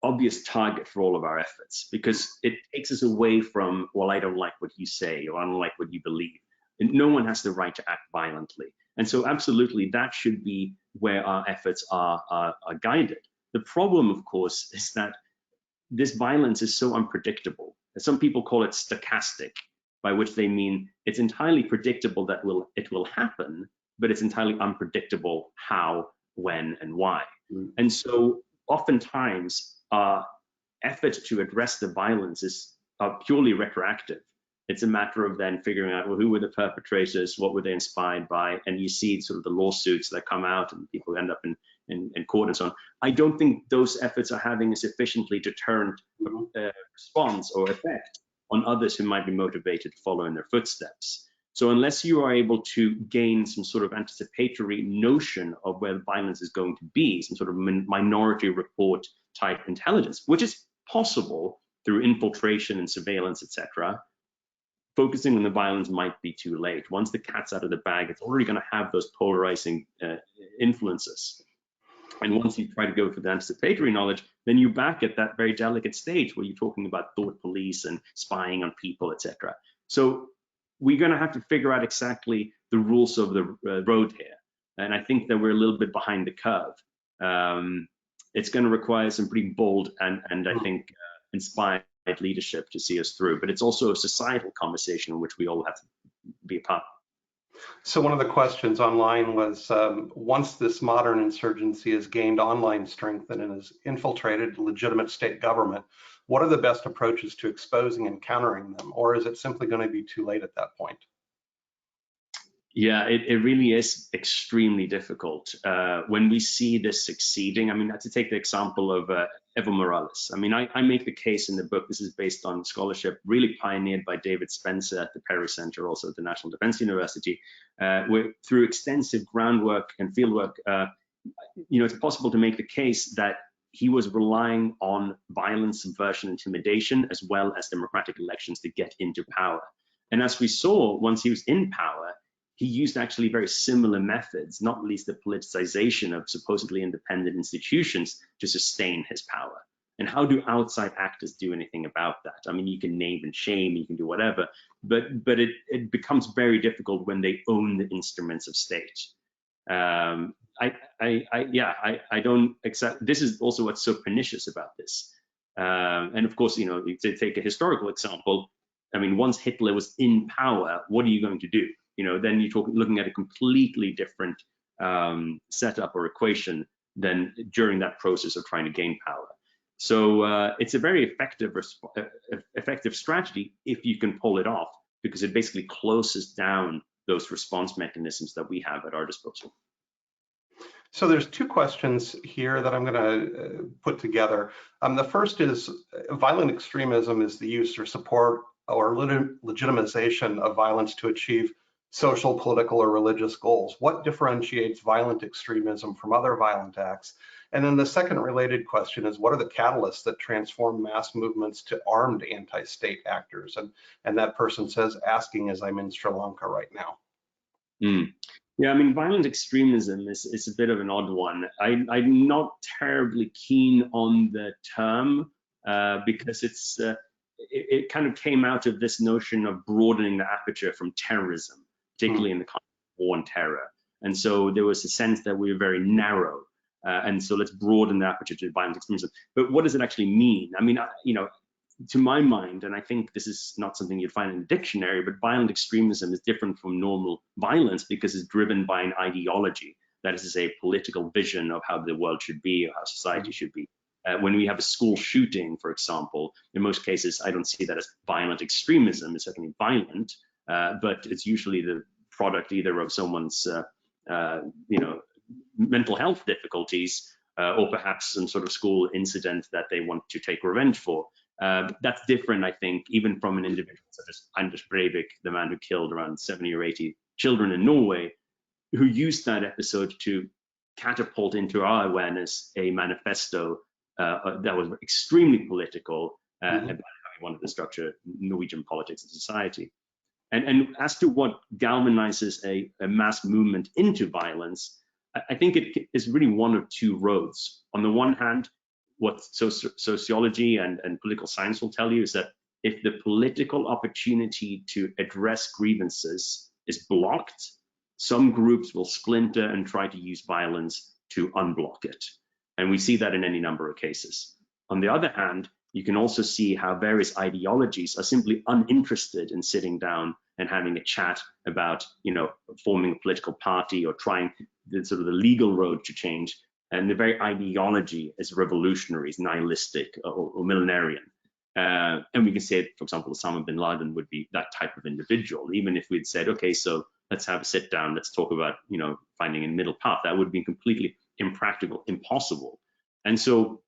obvious target for all of our efforts, because it takes us away from, well, I don't like what you say, or I don't like what you believe. And no one has the right to act violently. And so absolutely, that should be where our efforts are guided. The problem, of course, is that this violence is so unpredictable. Some people call it stochastic, by which they mean it's entirely predictable that it will happen, but it's entirely unpredictable how, when, and why. And so oftentimes, our effort to address the violence is purely retroactive. It's a matter of then figuring out, well, who were the perpetrators, what were they inspired by, and you see sort of the lawsuits that come out and people end up in court and so on. I don't think those efforts are having a sufficiently deterrent response or effect on others who might be motivated to follow in their footsteps. So unless you are able to gain some sort of anticipatory notion of where the violence is going to be, some sort of minority report type intelligence, which is possible through infiltration and surveillance, etc., focusing on the violence might be too late. Once the cat's out of the bag, it's already going to have those polarizing influences. And once you try to go for the anticipatory knowledge, then you're back at that very delicate stage where you're talking about thought police and spying on people, etc. So we're going to have to figure out exactly the rules of the road here. And I think that we're a little bit behind the curve. It's going to require some pretty bold and I think inspired leadership to see us through. But it's also a societal conversation in which we all have to be a part of. So one of the questions online was, once this modern insurgency has gained online strength and has infiltrated legitimate state government, what are the best approaches to exposing and countering them? Or is it simply going to be too late at that point? Yeah, it really is extremely difficult. When we see this succeeding, I mean, to take the example of Evo Morales, I mean, I make the case in the book, this is based on scholarship really pioneered by David Spencer at the Perry Center, also at the National Defense University, where through extensive groundwork and fieldwork, it's possible to make the case that he was relying on violence, subversion, intimidation, as well as democratic elections to get into power. And as we saw, once he was in power, he used actually very similar methods, not least the politicization of supposedly independent institutions to sustain his power. And how do outside actors do anything about that? I mean, you can name and shame, you can do whatever, but it becomes very difficult when they own the instruments of state. I don't accept. This is also what's so pernicious about this. And of course, to take a historical example, I mean, once Hitler was in power, what are you going to do? Then you're looking at a completely different setup or equation than during that process of trying to gain power. So it's a very effective strategy if you can pull it off, because it basically closes down those response mechanisms that we have at our disposal. So there's two questions here that I'm going to put together. The first is, violent extremism is the use or support or legitimization of violence to achieve social, political, or religious goals. What differentiates violent extremism from other violent acts? And then the second related question is, what are the catalysts that transform mass movements to armed anti-state actors? And that person says, asking as I'm in Sri Lanka right now. Yeah, I mean, violent extremism is a bit of an odd one. I'm not terribly keen on the term because it kind of came out of this notion of broadening the aperture from terrorism, particularly in the context of war and terror. And so there was a sense that we were very narrow. And so let's broaden the aperture to violent extremism. But what does it actually mean? I mean, to my mind, and I think this is not something you'd find in a dictionary, but violent extremism is different from normal violence because it's driven by an ideology. That is to say, a political vision of how the world should be or how society should be. When we have a school shooting, for example, in most cases, I don't see that as violent extremism. It's certainly violent, but it's usually the product either of someone's, mental health difficulties or perhaps some sort of school incident that they want to take revenge for. That's different, I think, even from an individual such as Anders Breivik, the man who killed around 70 or 80 children in Norway, who used that episode to catapult into our awareness a manifesto that was extremely political about how he wanted to structure Norwegian politics and society. And as to what galvanizes a mass movement into violence, I think it is really one of two roads. On the one hand, what sociology and political science will tell you is that if the political opportunity to address grievances is blocked, some groups will splinter and try to use violence to unblock it. And we see that in any number of cases. On the other hand, you can also see how various ideologies are simply uninterested in sitting down and having a chat about, forming a political party or trying the legal road to change. And the very ideology is revolutionary, is nihilistic or millenarian. And we can say, for example, Osama bin Laden would be that type of individual. Even if we'd said, okay, so let's have a sit down, let's talk about, finding a middle path, that would be completely impractical, impossible. And so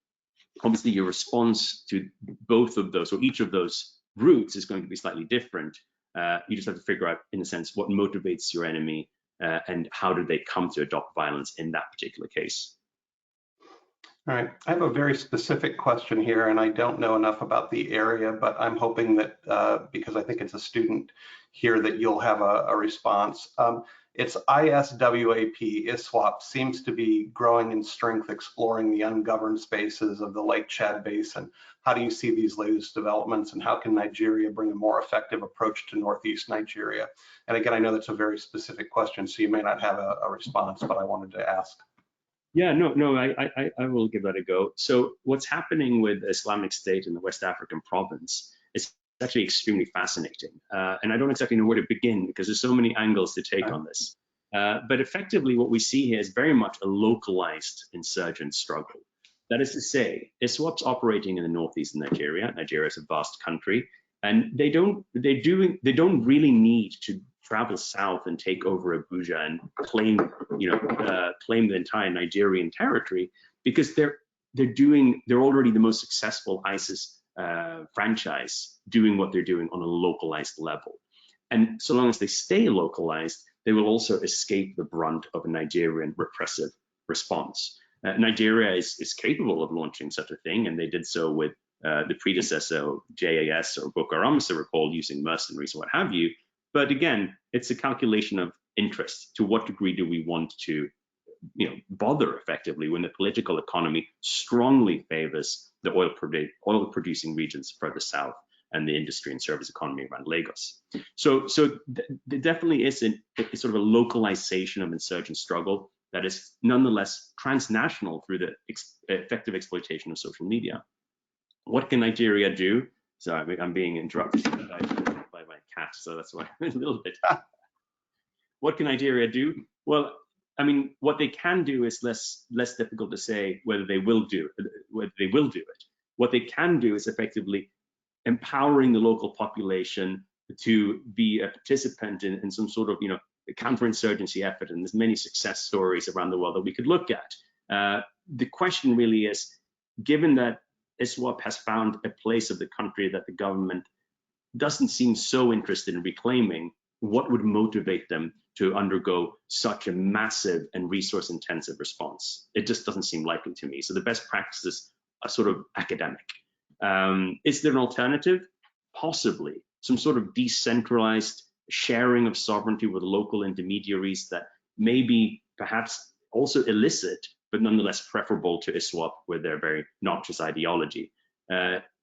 obviously your response to both of those or each of those routes is going to be slightly different. You just have to figure out, in a sense, what motivates your enemy and how do they come to adopt violence in that particular case. All right, I have a very specific question here, and I don't know enough about the area, but I'm hoping that because I think it's a student here that you'll have a response. It's ISWAP, ISWAP, seems to be growing in strength, exploring the ungoverned spaces of the Lake Chad Basin. How do you see these latest developments, and how can Nigeria bring a more effective approach to Northeast Nigeria? And again, I know that's a very specific question, so you may not have a response, but I wanted to ask. Yeah, no, I will give that a go. So what's happening with Islamic State in the West African province is actually extremely fascinating. And I don't exactly know where to begin because there's so many angles to take on this. But effectively what we see here is very much a localized insurgent struggle. That is to say, ISWAP's operating in the northeast of Nigeria. Nigeria is a vast country, and they don't really need to travel south and take over Abuja and claim the entire Nigerian territory, because they're already the most successful ISIS franchise doing what they're doing on a localized level. And so long as they stay localized, they will also escape the brunt of a Nigerian repressive response. Nigeria is capable of launching such a thing, and they did so with the predecessor of JAS or Boko Haram, as I recall, using mercenaries and what have you. But again, it's a calculation of interest. To what degree do we want to, bother effectively when the political economy strongly favors the oil-producing regions further south and the industry and service economy around Lagos? So there definitely is a sort of a localization of insurgent struggle that is nonetheless transnational through the effective exploitation of social media. What can Nigeria do? Sorry, I'm being interrupted by my cat, so that's why I'm a little bit. What can Nigeria do? Well, I mean, what they can do is less difficult to say whether they will do it. What they can do is effectively empowering the local population to be a participant in some sort of a counterinsurgency effort, and there's many success stories around the world that we could look at. The question really is, given that ISWAP has found a place of the country that the government doesn't seem so interested in reclaiming, what would motivate them to undergo such a massive and resource-intensive response? It just doesn't seem likely to me. So the best practices are sort of academic. Is there an alternative? Possibly. Some sort of decentralized sharing of sovereignty with local intermediaries that may be perhaps also illicit, but nonetheless preferable to ISWAP with their very noxious ideology.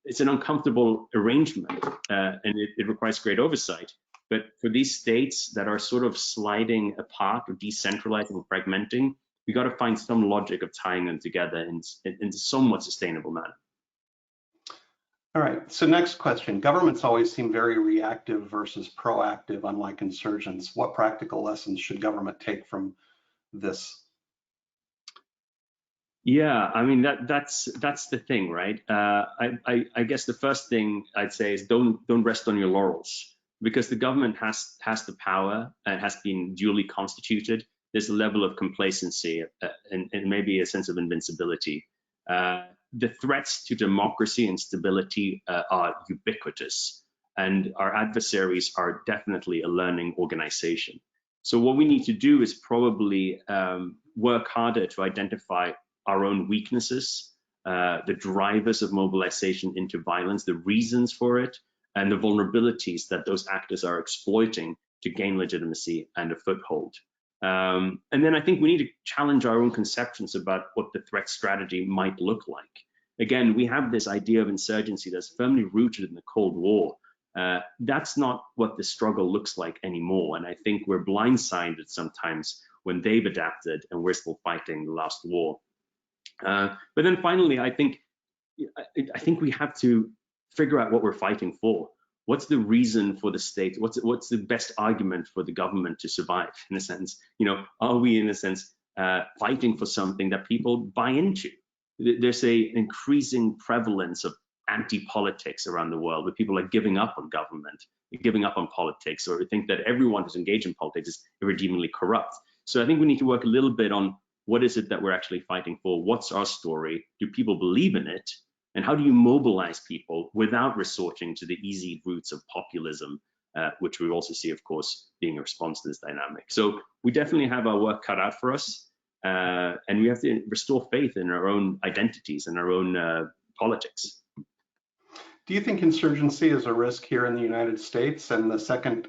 It's an uncomfortable arrangement, and it requires great oversight. But for these states that are sort of sliding apart or decentralizing and fragmenting, we got to find some logic of tying them together in a somewhat sustainable manner. All right, so next question. Governments always seem very reactive versus proactive, unlike insurgents. What practical lessons should government take from this? Yeah, I mean that's the thing, right? I guess the first thing I'd say is don't rest on your laurels, because the government has the power and has been duly constituted. There's a level of complacency and maybe a sense of invincibility. The threats to democracy and stability are ubiquitous, and our adversaries are definitely a learning organization. So what we need to do is probably work harder to identify our own weaknesses, the drivers of mobilization into violence, the reasons for it, and the vulnerabilities that those actors are exploiting to gain legitimacy and a foothold. And then I think we need to challenge our own conceptions about what the threat strategy might look like. Again, we have this idea of insurgency that's firmly rooted in the Cold War. That's not what the struggle looks like anymore. And I think we're blindsided sometimes when they've adapted and we're still fighting the last war. But then finally, I think we have to figure out what we're fighting for. What's the reason for the state? What's the best argument for the government to survive? In a sense, are we in a sense fighting for something that people buy into? There's an increasing prevalence of anti-politics around the world, where people are giving up on government, giving up on politics, or think that everyone who's engaged in politics is irredeemably corrupt. So I think we need to work a little bit on what is it that we're actually fighting for? What's our story? Do people believe in it? And how do you mobilize people without resorting to the easy routes of populism, which we also see, of course, being a response to this dynamic? So we definitely have our work cut out for us. and we have to restore faith in our own identities and our own politics. Do you think insurgency is a risk here in the United States? And the second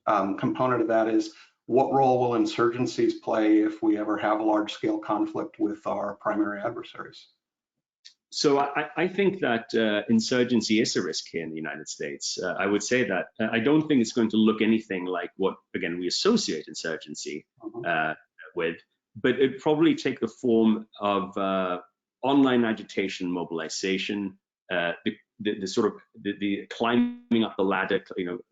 component of that is, what role will insurgencies play if we ever have a large-scale conflict with our primary adversaries? So I think that insurgency is a risk here in the United States. I would say that I don't think it's going to look anything like what, again, we associate insurgency with, but it'd probably take the form of online agitation, mobilization, the sort of the climbing up the ladder,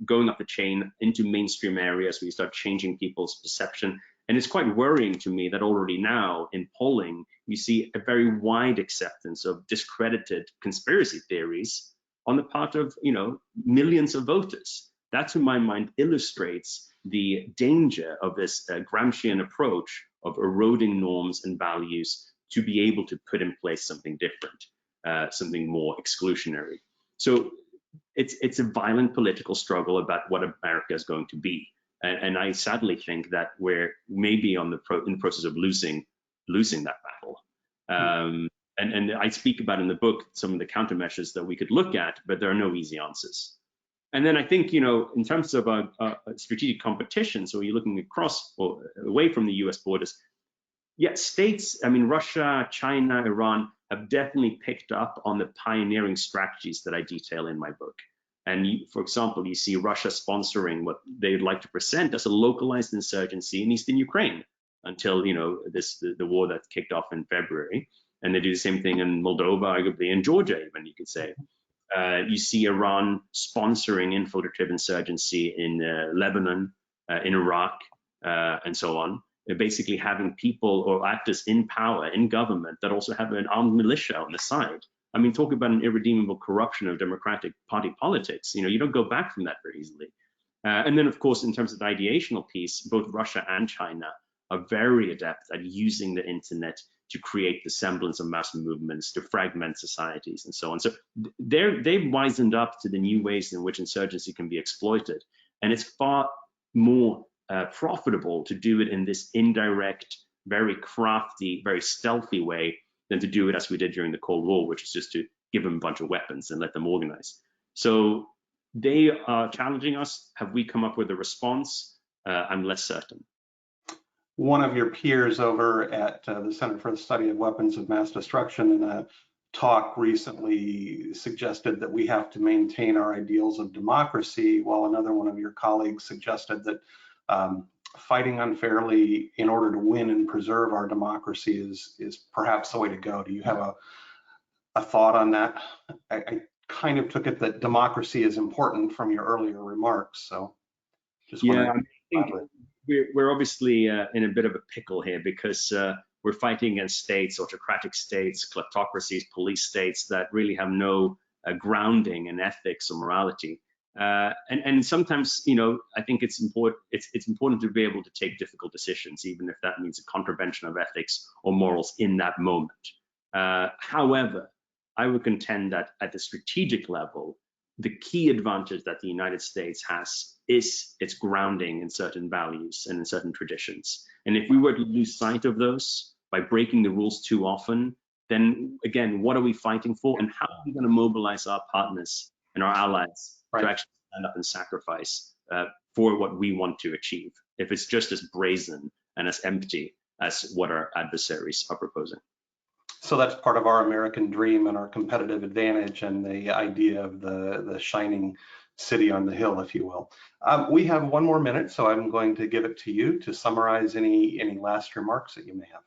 going up the chain into mainstream areas where you start changing people's perception. And it's quite worrying to me that already now in polling, you see a very wide acceptance of discredited conspiracy theories on the part of, millions of voters. That, to my mind, illustrates the danger of this Gramscian approach of eroding norms and values to be able to put in place something different, something more exclusionary. So it's a violent political struggle about what America is going to be. And I sadly think that we're maybe in the process of losing that battle. And I speak about in the book some of the countermeasures that we could look at, but there are no easy answers. And then I think, in terms of a strategic competition, so you're looking across or away from the US borders, states, Russia, China, Iran have definitely picked up on the pioneering strategies that I detail in my book. And for example, you see Russia sponsoring what they'd like to present as a localized insurgency in eastern Ukraine until, the war that kicked off in February. And they do the same thing in Moldova, arguably in Georgia, even, you could say. You see Iran sponsoring infiltrative insurgency in Lebanon, in Iraq, and so on. They're basically having people or actors in power, in government, that also have an armed militia on the side. Talk about an irredeemable corruption of Democratic Party politics. You don't go back from that very easily. And then, of course, in terms of the ideational piece, both Russia and China are very adept at using the internet to create the semblance of mass movements, to fragment societies, and so on. So they've wisened up to the new ways in which insurgency can be exploited. And it's far more profitable to do it in this indirect, very crafty, very stealthy way than to do it as we did during the Cold War, which is just to give them a bunch of weapons and let them organize. So they are challenging us. Have we come up with a response? I'm less certain. One of your peers over at the Center for the Study of Weapons of Mass Destruction in a talk recently suggested that we have to maintain our ideals of democracy, while another one of your colleagues suggested that fighting unfairly in order to win and preserve our democracy is perhaps the way to go. Do you have a thought on that? I kind of took it that democracy is important from your earlier remarks, so just wondering. I think we're obviously in a bit of a pickle here because we're fighting against states, autocratic states, kleptocracies, police states that really have no grounding in ethics or morality. And sometimes, I think it's important to be able to take difficult decisions, even if that means a contravention of ethics or morals in that moment. However, I would contend that at the strategic level, the key advantage that the United States has is its grounding in certain values and in certain traditions. And if we were to lose sight of those by breaking the rules too often, then again, what are we fighting for, and how are we going to mobilize our partners and our allies to actually stand up and sacrifice for what we want to achieve, if it's just as brazen and as empty as what our adversaries are proposing? So that's part of our American dream and our competitive advantage and the idea of the shining city on the hill, if you will. We have one more minute, so I'm going to give it to you to summarize any last remarks that you may have.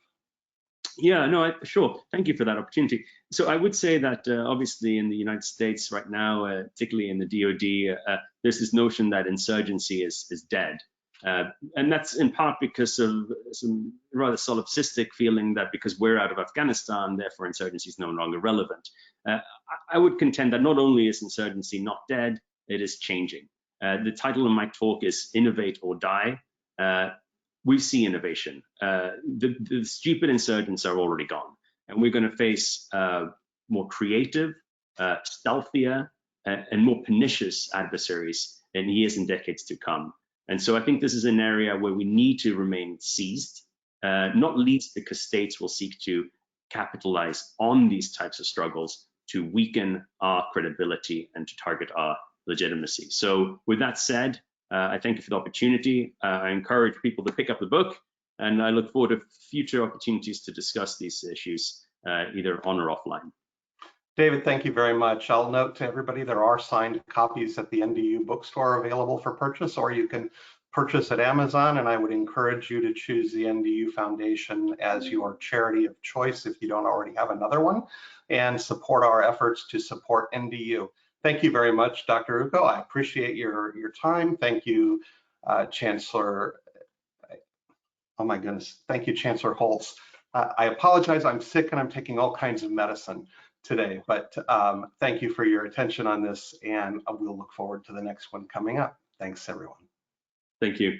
Yeah, no, sure. Thank you for that opportunity. So I would say that obviously in the United States right now, particularly in the DoD, there's this notion that insurgency is dead. And that's in part because of some rather solipsistic feeling that because we're out of Afghanistan, therefore insurgency is no longer relevant. I would contend that not only is insurgency not dead, it is changing. The title of my talk is Innovate or Die. We see innovation. The stupid insurgents are already gone, and we're going to face more creative, stealthier, and more pernicious adversaries in years and decades to come. And so I think this is an area where we need to remain seized not least because states will seek to capitalize on these types of struggles to weaken our credibility and to target our legitimacy. So with that said, I thank you for the opportunity. I encourage people to pick up the book, and I look forward to future opportunities to discuss these issues, either on or offline. David, thank you very much. I'll note to everybody there are signed copies at the NDU bookstore available for purchase, or you can purchase at Amazon, and I would encourage you to choose the NDU Foundation as your charity of choice if you don't already have another one, and support our efforts to support NDU. Thank you very much, Dr. Ucko. I appreciate your time. Thank you, Chancellor. Oh my goodness. Thank you, Chancellor Holtz. I apologize. I'm sick and I'm taking all kinds of medicine today, but thank you for your attention on this, and we'll look forward to the next one coming up. Thanks, everyone. Thank you.